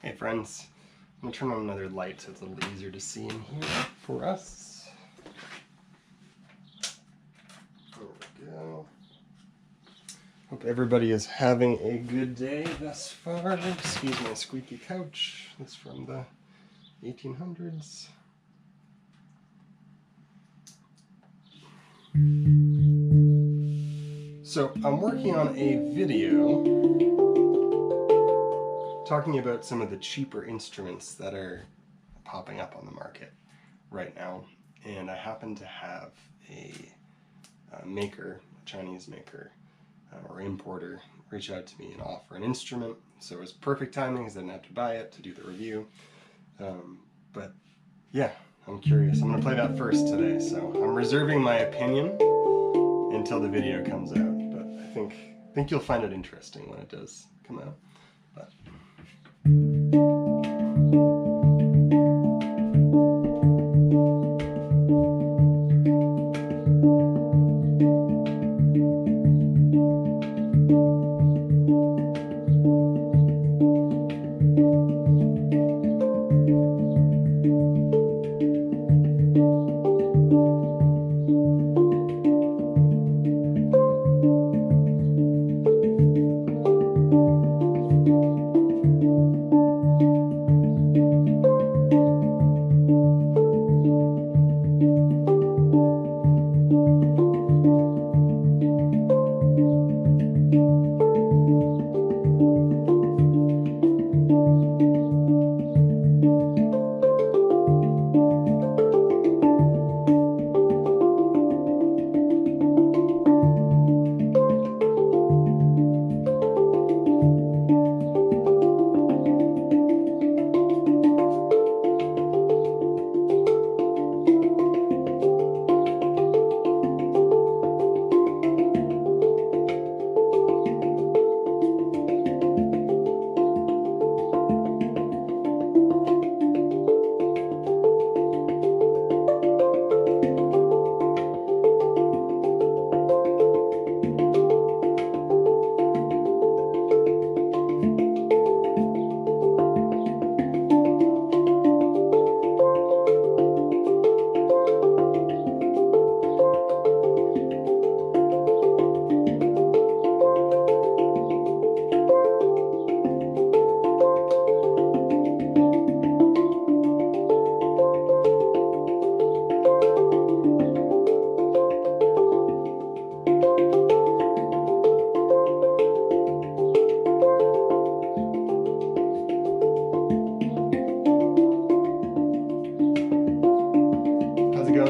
Hey friends, I'm going to turn on another light so it's a little easier to see in here for us. There we go. Hope everybody is having a good day thus far. Excuse my squeaky couch. It's from the 1800s. So I'm working on a video talking about some of the cheaper instruments that are popping up on the market right now. And I happen to have a maker, a Chinese maker or importer, reach out to me and offer an instrument. So it was perfect timing because I didn't have to buy it to do the review. But yeah, I'm curious. I'm going to play that first today. So I'm reserving my opinion until the video comes out. But I think you'll find it interesting when it does come out. But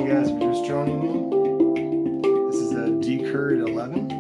guys for just joining me. This is a D-Curd 11.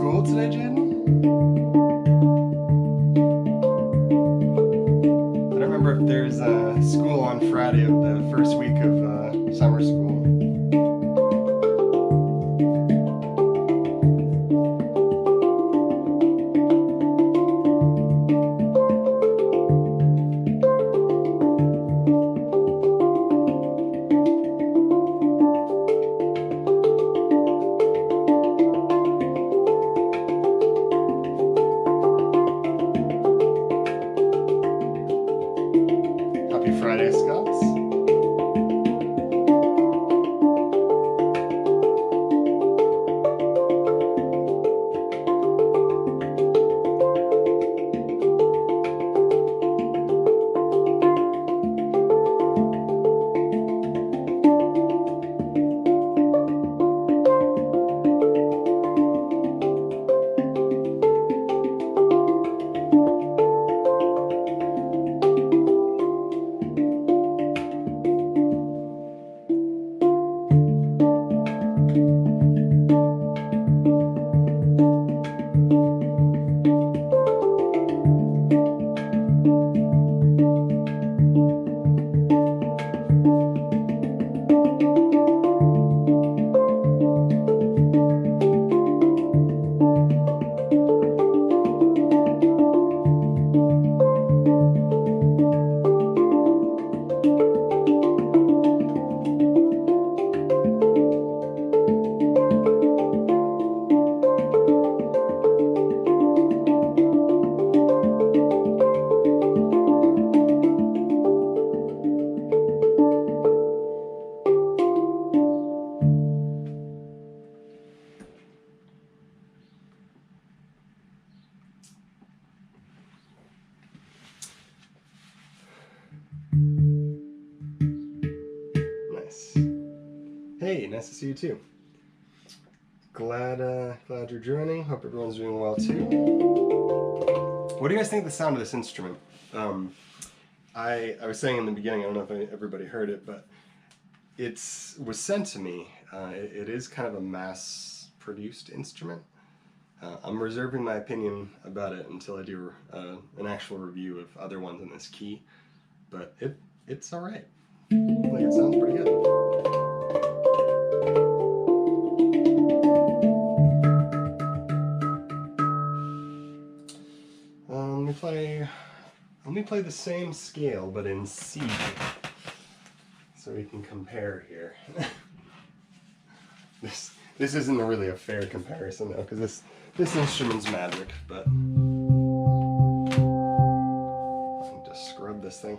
school today, Jaden? I don't remember if there's school on Friday of the first week of summer school. Happy Friday, Scots. Nice. Hey, nice to see you too. Glad you're joining. Hope everyone's doing well too. What do you guys think of the sound of this instrument? I was saying in the beginning, I don't know if everybody heard it, but it was sent to me. It is kind of a mass-produced instrument. I'm reserving my opinion about it until I do an actual review of other ones in this key, but it's all right. Like, it sounds pretty good. Let me play the same scale, but in C, so we can compare here. This isn't really a fair comparison though, because this instrument's magic, but I'll just scrub this thing.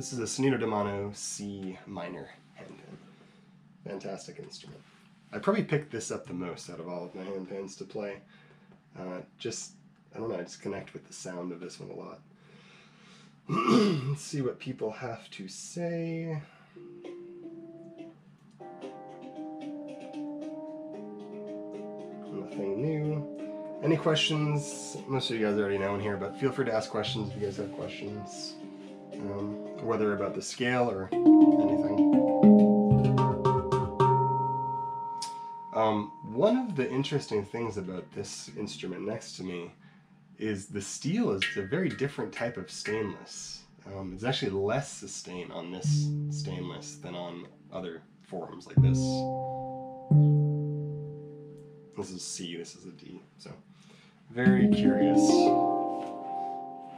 This is a Sonido da Mano C minor handpan. Fantastic instrument. I probably picked this up the most out of all of my handpans to play. I don't know, I just connect with the sound of this one a lot. Let's see what people have to say. Nothing new. Any questions? Most of you guys already know in here, but feel free to ask questions if you guys have questions. Whether about the scale or anything. One of the interesting things about this instrument next to me is the steel is a very different type of stainless. It's actually less sustain on this stainless than on other forms like this. This is C, this is a D, so very curious.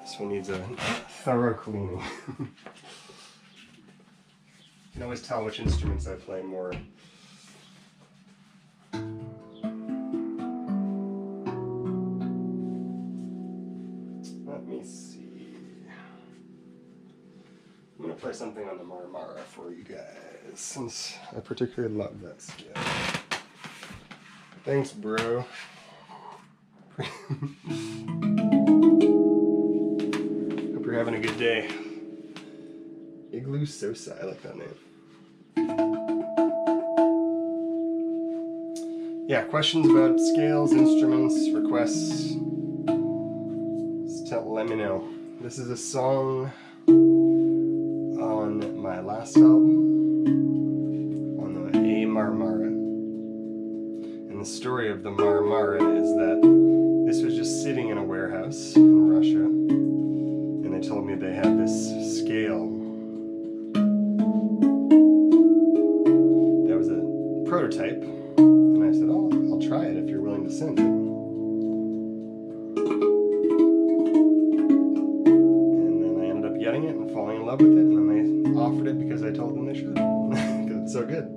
This one needs a thorough cleaning. You can always tell which instruments I play more. Let me see. I'm going to play something on the Marmara for you guys, since I particularly love that scale. Thanks, bro. Hope you're having a good day. Igloo Sosa, I like that name. Yeah, questions about scales, instruments, requests, just let me know. This is a song on my last album, on the A Marmara. And the story of the Marmara is that this was just sitting in a warehouse in Russia, and they told me they had this scale that was a prototype, and I said, oh, I'll try it if you're willing to send it. And then I ended up getting it and falling in love with it, and then they offered it because I told them they should, because it's so good.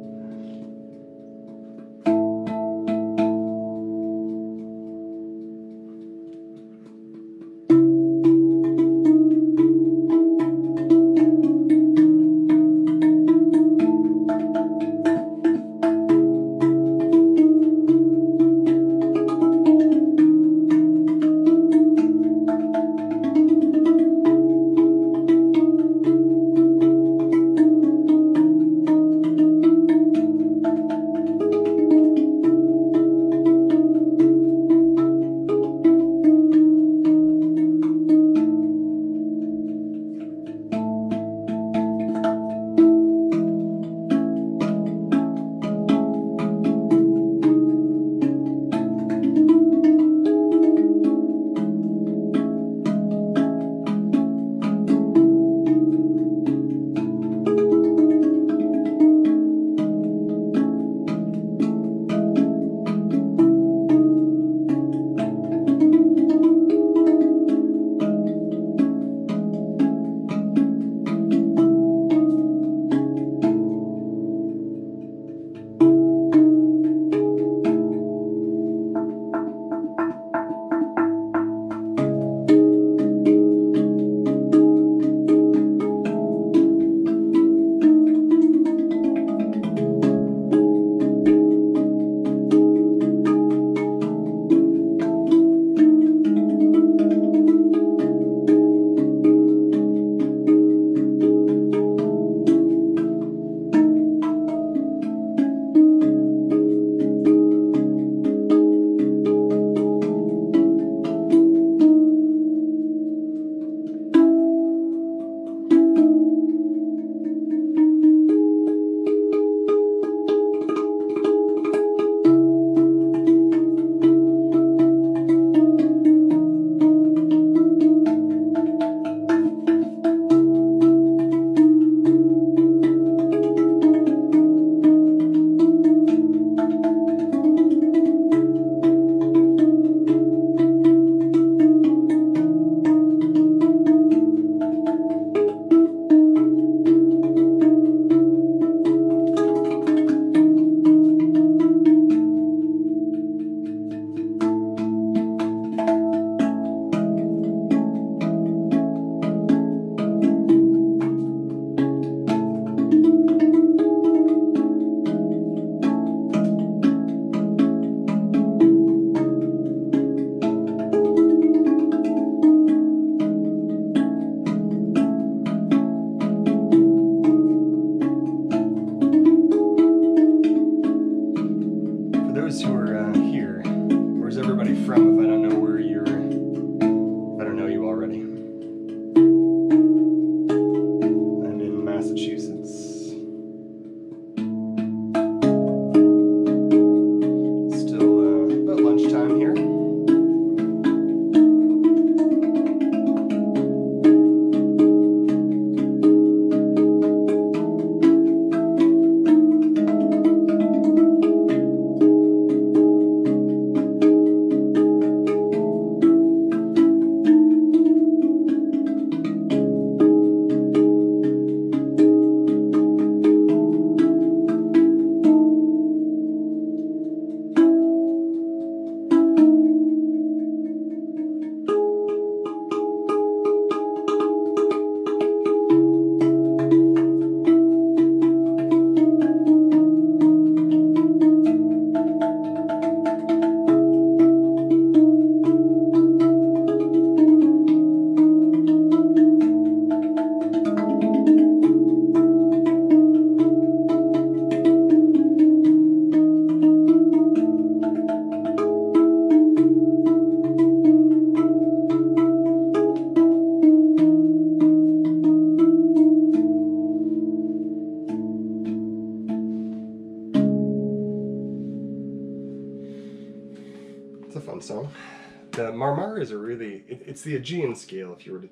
summer is a really, it's the Aegean scale if you were to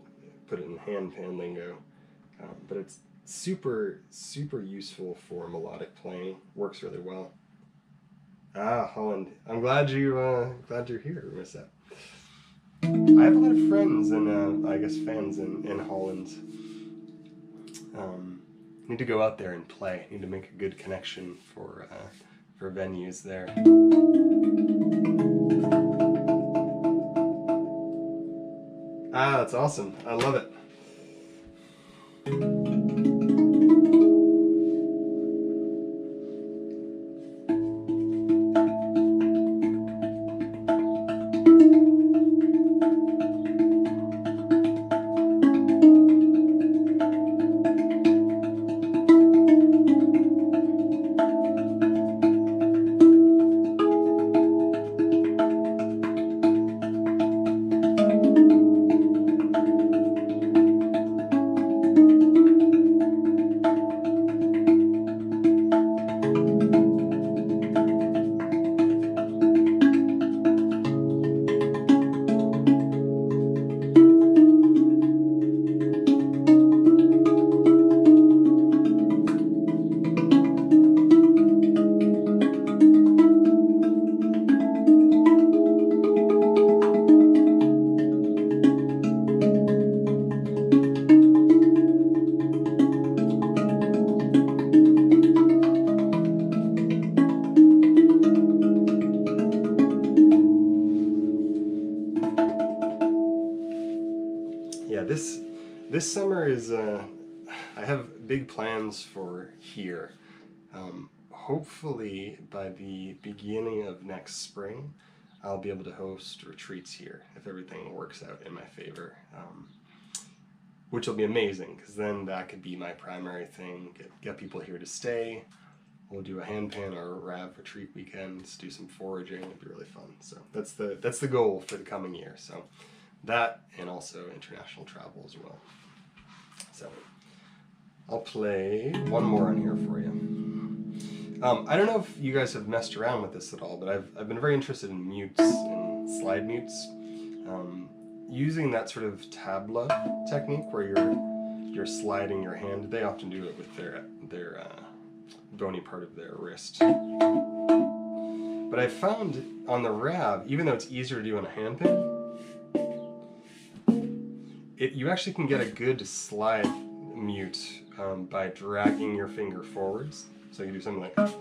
put it in handpan lingo, but it's super useful for melodic playing. Works really well. Ah, Holland. I'm glad you're here, Marissa. I have a lot of friends and I guess fans in Holland. Need to go out there and play. Need to make a good connection for venues there. Ah, that's awesome. I love it. Yeah, this summer is I have big plans for here. Hopefully by the beginning of next spring I'll be able to host retreats here if everything works out in my favor, which will be amazing because then that could be my primary thing. Get people here to stay. We'll do a handpan or a Rav retreat weekends, do some foraging. It'd be really fun. So that's the goal for the coming year. So that, and also international travel as well. So I'll play one more on here for you. I don't know if you guys have messed around with this at all, but I've been very interested in mutes and slide mutes. Using that sort of tabla technique where you're sliding your hand. They often do it with their bony part of their wrist. But I found on the Rav, even though it's easier to do on a handpan, you actually can get a good slide mute by dragging your finger forwards. So you do something like a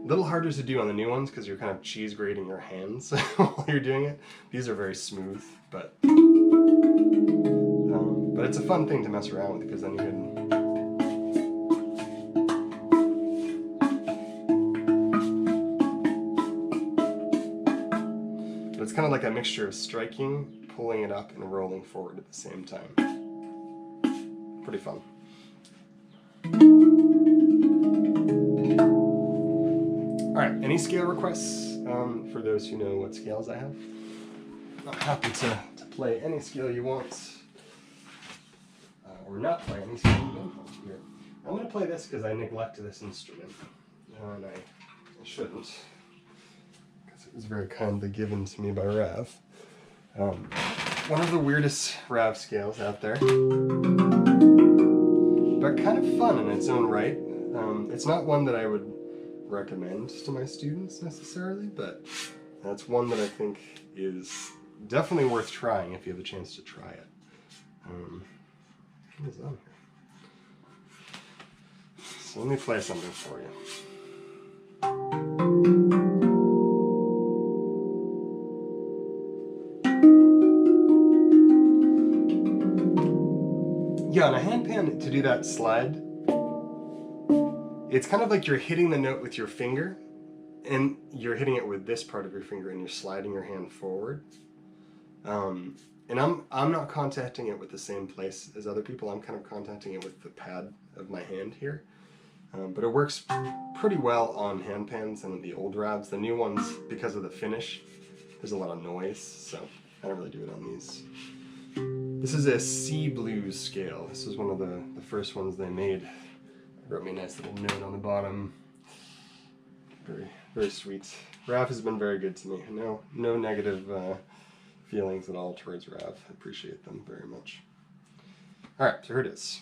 little harder to do on the new ones because you're kind of cheese grating your hands while you're doing it. These are very smooth, but it's a fun thing to mess around with because then you can. But it's kind of like a mixture of striking, pulling it up, and rolling forward at the same time. Pretty fun. Alright, any scale requests for those who know what scales I have? I'm happy to play any scale you want. Or not play any scale you don't want here. I'm going to play this because I neglect this instrument. And I shouldn't. Because it was very kindly given to me by Rav. One of the weirdest Rav scales out there. But kind of fun in its own right. It's not one that I would recommend to my students necessarily, but that's one that I think is definitely worth trying if you have a chance to try it. What is on here? So let me play something for you. Yeah, on a handpan, to do that slide, it's kind of like you're hitting the note with your finger, and you're hitting it with this part of your finger, and you're sliding your hand forward. And I'm not contacting it with the same place as other people. I'm kind of contacting it with the pad of my hand here. But it works pretty well on handpans and the old Ravs. The new ones, because of the finish, there's a lot of noise, so I don't really do it on these. This is a C blues scale. This is one of the first ones they made. It wrote me a nice little note on the bottom. Very, very sweet. Rav has been very good to me. No negative feelings at all towards Rav. I appreciate them very much. All right, so here it is.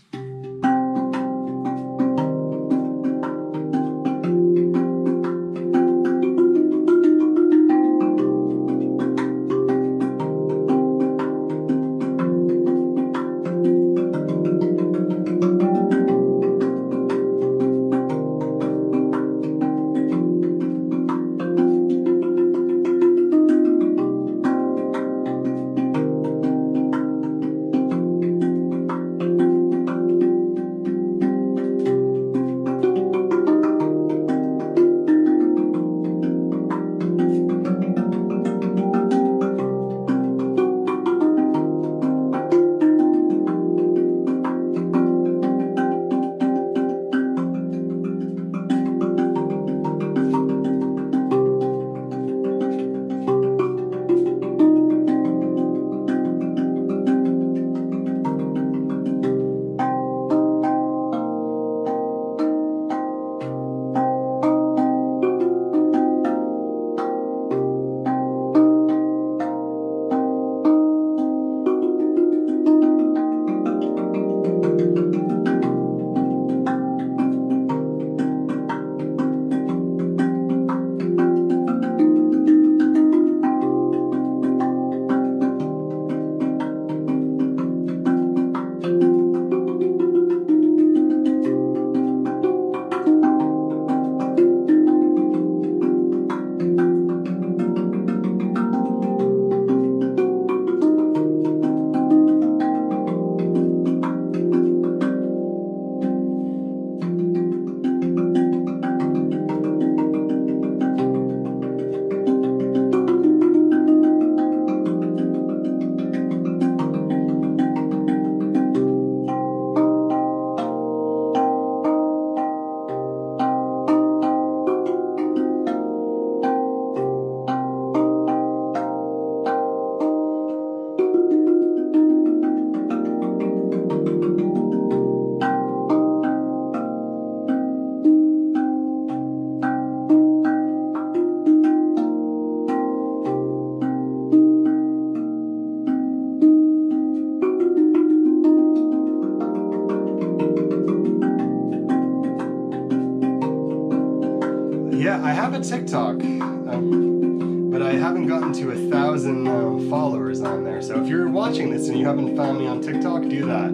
Yeah, I have a TikTok, but I haven't gotten to 1,000 followers on there. So if you're watching this and you haven't found me on TikTok, do that.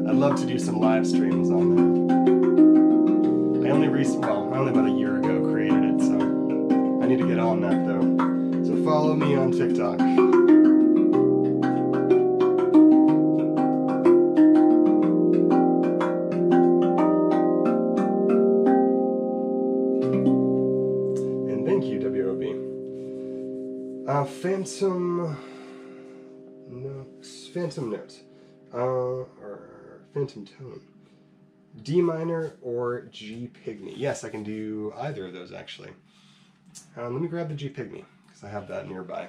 I'd love to do some live streams on there. I only about a year ago created it, so I need to get on that though. So follow me on TikTok. Phantom note, or phantom tone, D minor or G pygmy. Yes, I can do either of those actually. Let me grab the G pygmy because I have that nearby.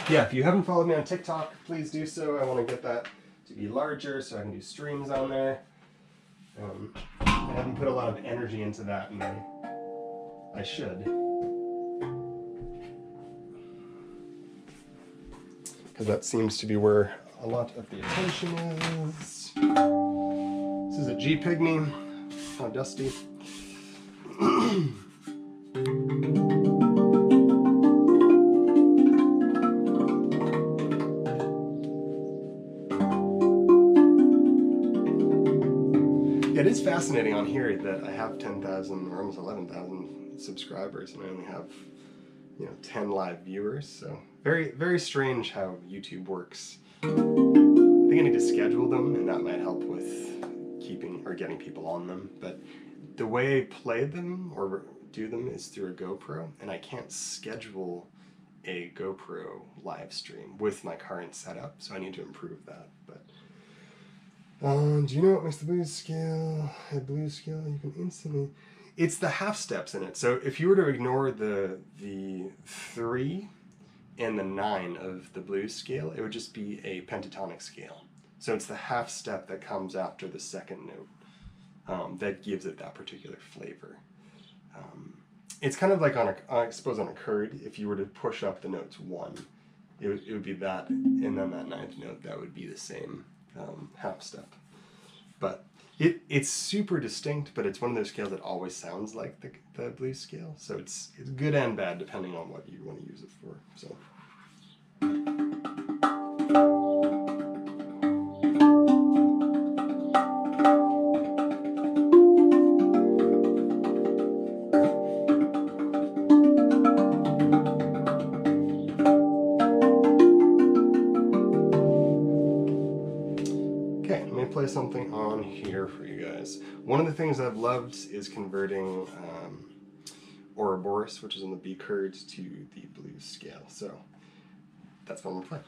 Yeah, if you haven't followed me on TikTok, please do so. I want to get that to be larger so I can do streams on there. I haven't put a lot of energy into that, and I should. Because that seems to be where a lot of the attention is. This is a G pygmy. How dusty. It is fascinating on here that I have 10,000 or almost 11,000 subscribers and I only have 10 live viewers, so very, very strange how YouTube works. I think I need to schedule them, and that might help with keeping or getting people on them, but the way I play them or do them is through a GoPro, and I can't schedule a GoPro live stream with my current setup, so I need to improve that. But do you know what makes the blues scale a blues scale? You can instantly... It's the half steps in it. So if you were to ignore the 3 and the 9 of the blues scale, it would just be a pentatonic scale. So it's the half step that comes after the second note that gives it that particular flavor. it's kind of like on a, I suppose on a chord, if you were to push up the notes one, it would be that, and then that ninth note, that would be the same half step. But it's super distinct, but it's one of those scales that always sounds like the blues scale. So it's good and bad depending on what you want to use it for. So. Play something on here for you guys. One of the things I've loved is converting Ouroboros, which is on the B chord, to the blues scale. So that's what I'm going to play.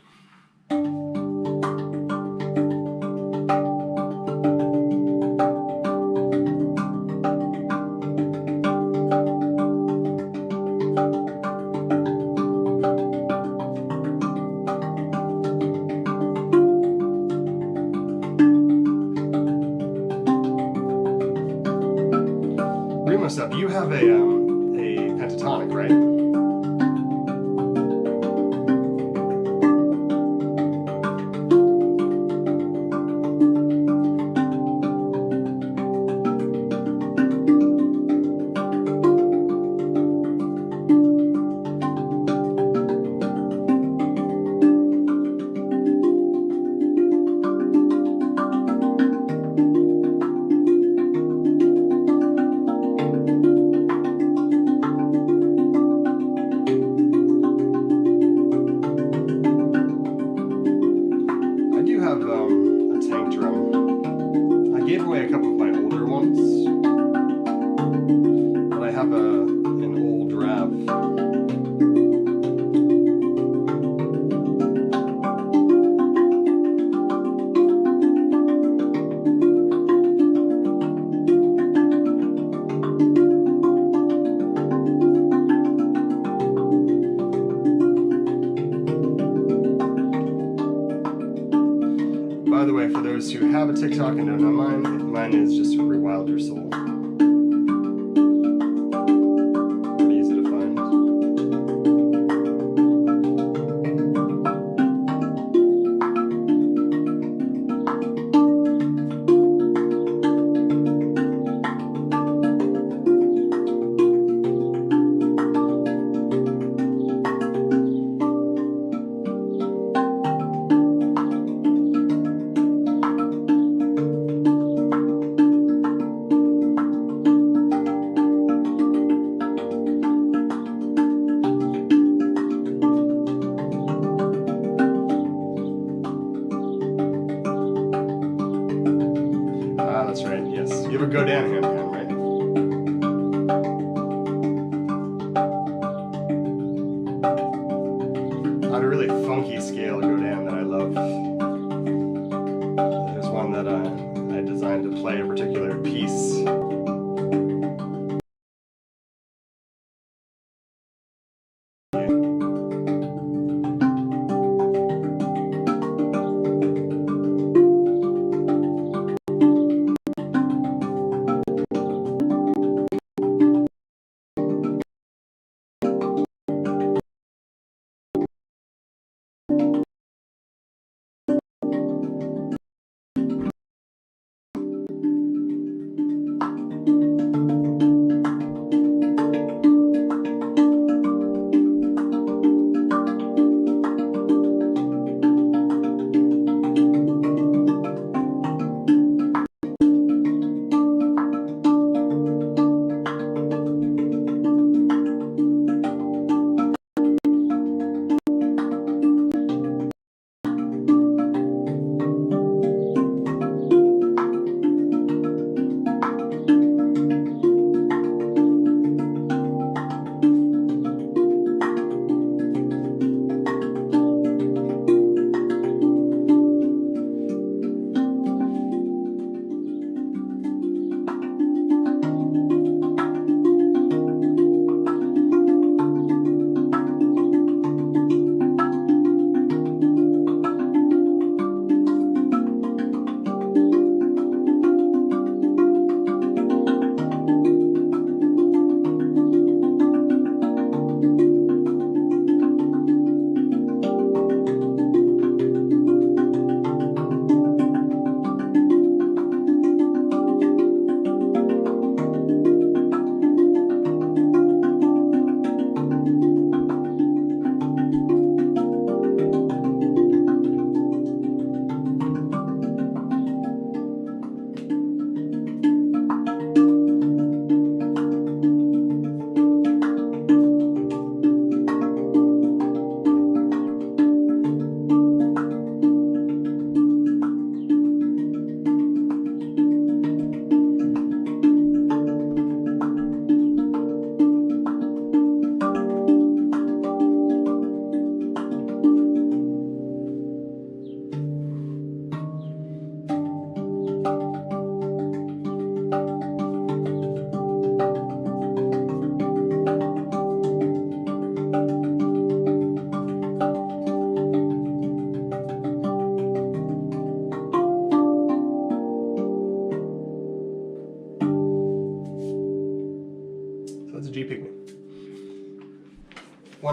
Up. You have a pentatonic, right? By the way, for those who have a TikTok and don't know mine is just Rewildyoursoul. Pretty easy to find. That's right, yes. You have a go down handpan, right? I have a really funky scale go down that I love. There's one that I designed to play a particular piece.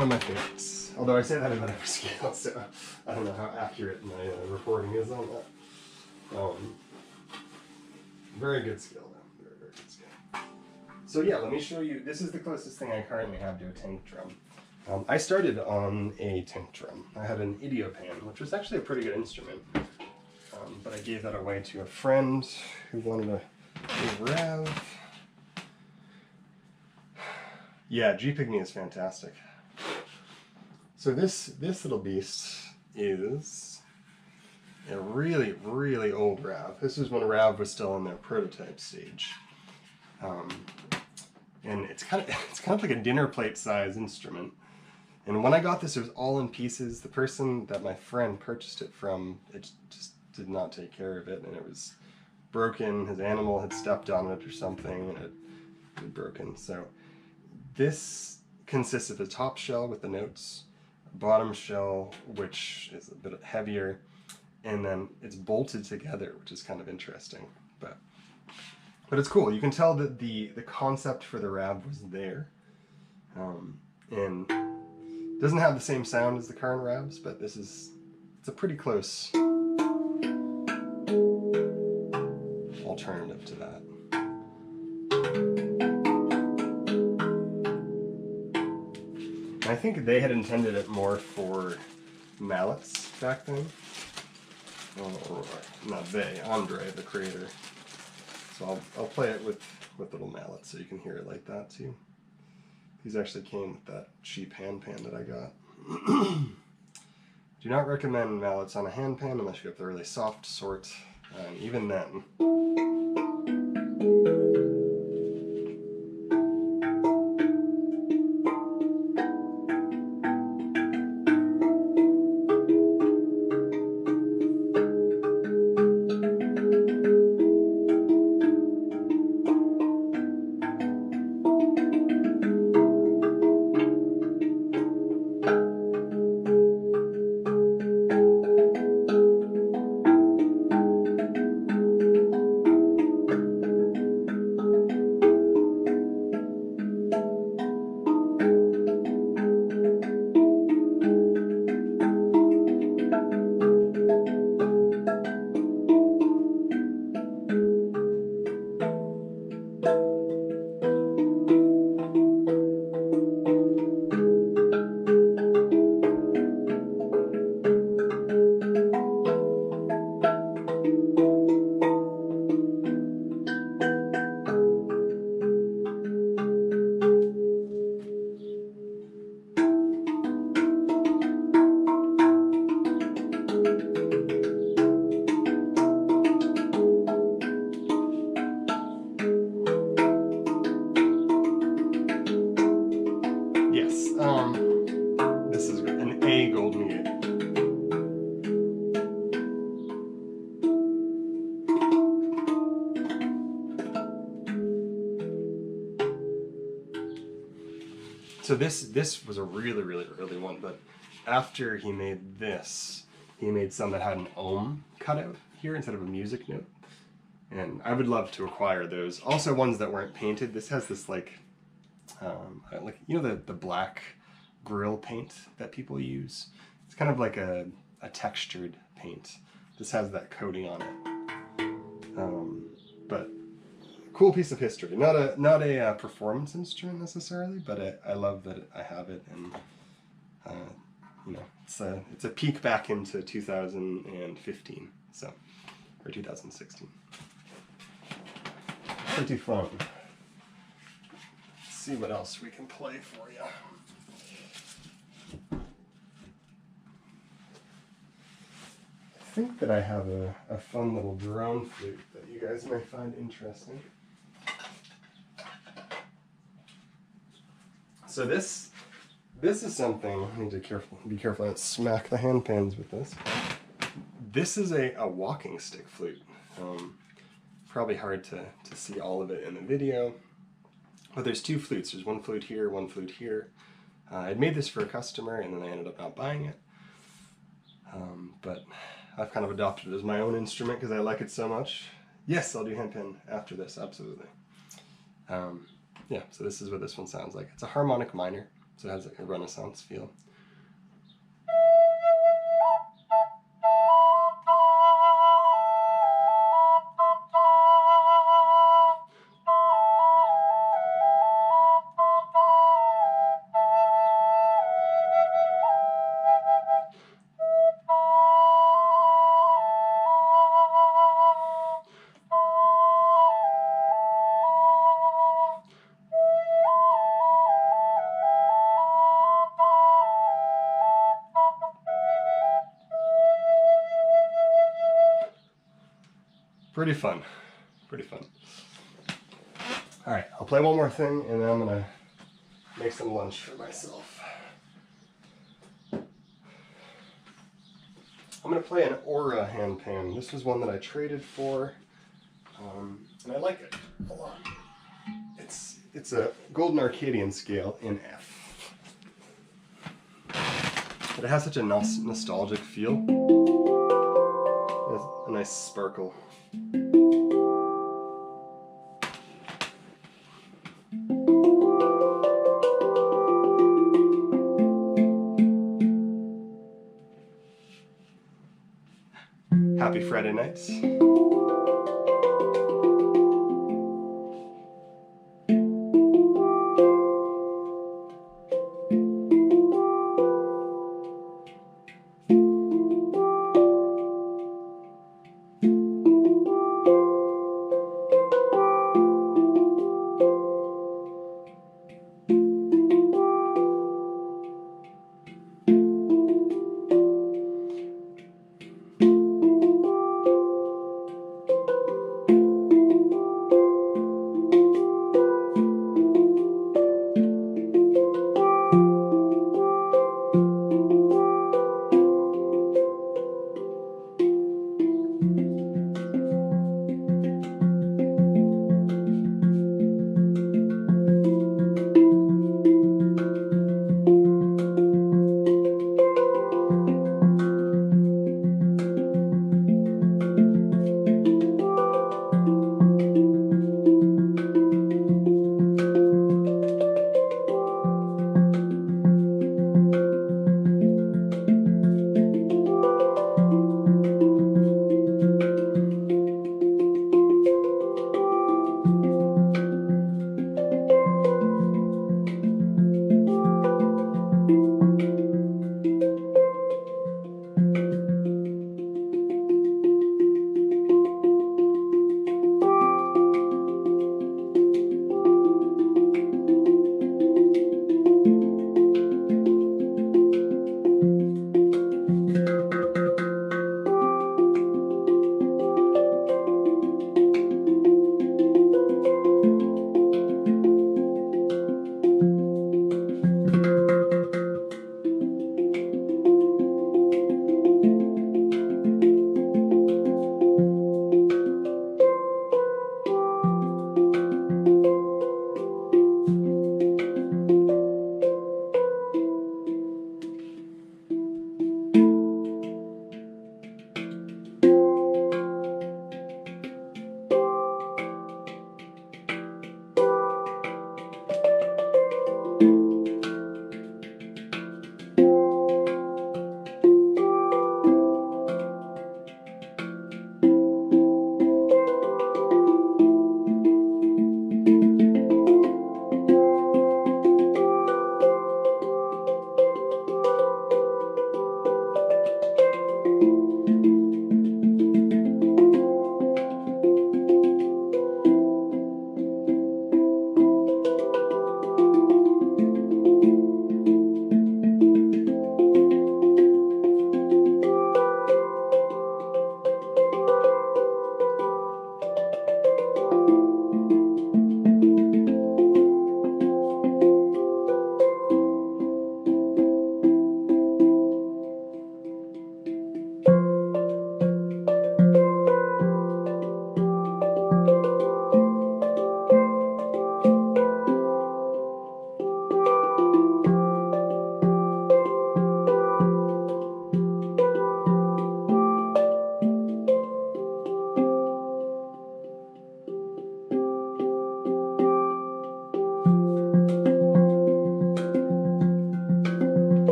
one of my favorites. Although I say that about every scale, so I don't know how accurate my reporting is on that. Very good scale, though. Very, very good scale. So yeah, let me show you. This is the closest thing I currently have to a tank drum. I started on a tank drum. I had an Idiopan, which was actually a pretty good instrument. But I gave that away to a friend who wanted a rev. Yeah, G-Pygmy is fantastic. So this little beast is a really, really old Rav. This is when Rav was still in their prototype stage. And it's kind of like a dinner plate size instrument. And when I got this, it was all in pieces. The person that my friend purchased it from, it just did not take care of it, and it was broken. His animal had stepped on it or something, and it had broken. So this consists of a top shell with the notes, a bottom shell, which is a bit heavier, and then it's bolted together, which is kind of interesting. But it's cool. You can tell that the concept for the Rav was there, and it doesn't have the same sound as the current Ravs, but it's a pretty close alternative to that. And I think they had intended it more for mallets back then. Or not they, Andre, the creator. So I'll play it with little mallets so you can hear it like that too. These actually came with that cheap handpan that I got. Do not recommend mallets on a handpan unless you have the really soft sort, and even then. This is an A golden gate. So this was a really, really early one, but after he made this, he made some that had an ohm cutout here instead of a music note. And I would love to acquire those. Also ones that weren't painted. This has this like you know the black grill paint that people use? It's kind of like a textured paint. This has that coating on it. But cool piece of history. Not a performance instrument necessarily, but I love that I have it, and you know, it's a peek back into 2015, so, or 2016. Pretty fun. Let's see what else we can play for you. I think that I have a fun little drone flute that you guys may find interesting. So this is something, I need to be careful I don't smack the handpans with this. This is a walking stick flute. Probably hard to see all of it in the video, but there's two flutes. There's one flute here, one flute here. I'd made this for a customer and then I ended up not buying it. But I've kind of adopted it as my own instrument because I like it so much. Yes, I'll do handpan after this, absolutely. Yeah, so this is what this one sounds like. It's a harmonic minor, So it has like a Renaissance feel. Pretty fun, pretty fun. All right, I'll play one more thing and then I'm gonna make some lunch for myself. I'm gonna play an Aura handpan. This was one that I traded for, and I like it a lot. It's a Golden Arcadian scale in F, but it has such a nostalgic feel. It has a nice sparkle. Happy Friday nights.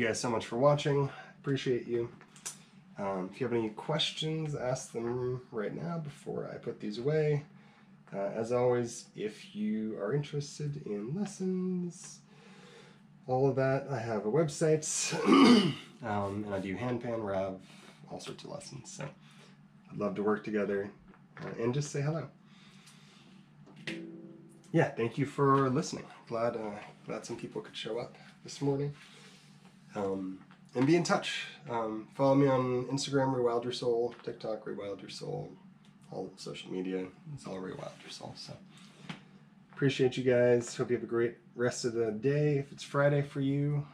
guys so much for watching. Appreciate you. If you have any questions, ask them right now before I put these away. As always, if you are interested in lessons, all of that, I have a website, and I do handpan, rev, all sorts of lessons. So I'd love to work together and just say hello. Yeah, thank you for listening. Glad some people could show up this morning. And be in touch. Follow me on Instagram, Rewildyoursoul, TikTok, Rewildyoursoul, all social media. It's all Rewildyoursoul. So appreciate you guys. Hope you have a great rest of the day if it's Friday for you.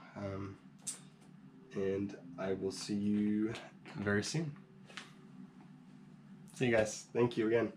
And I will see you very soon. See you guys. Thank you again.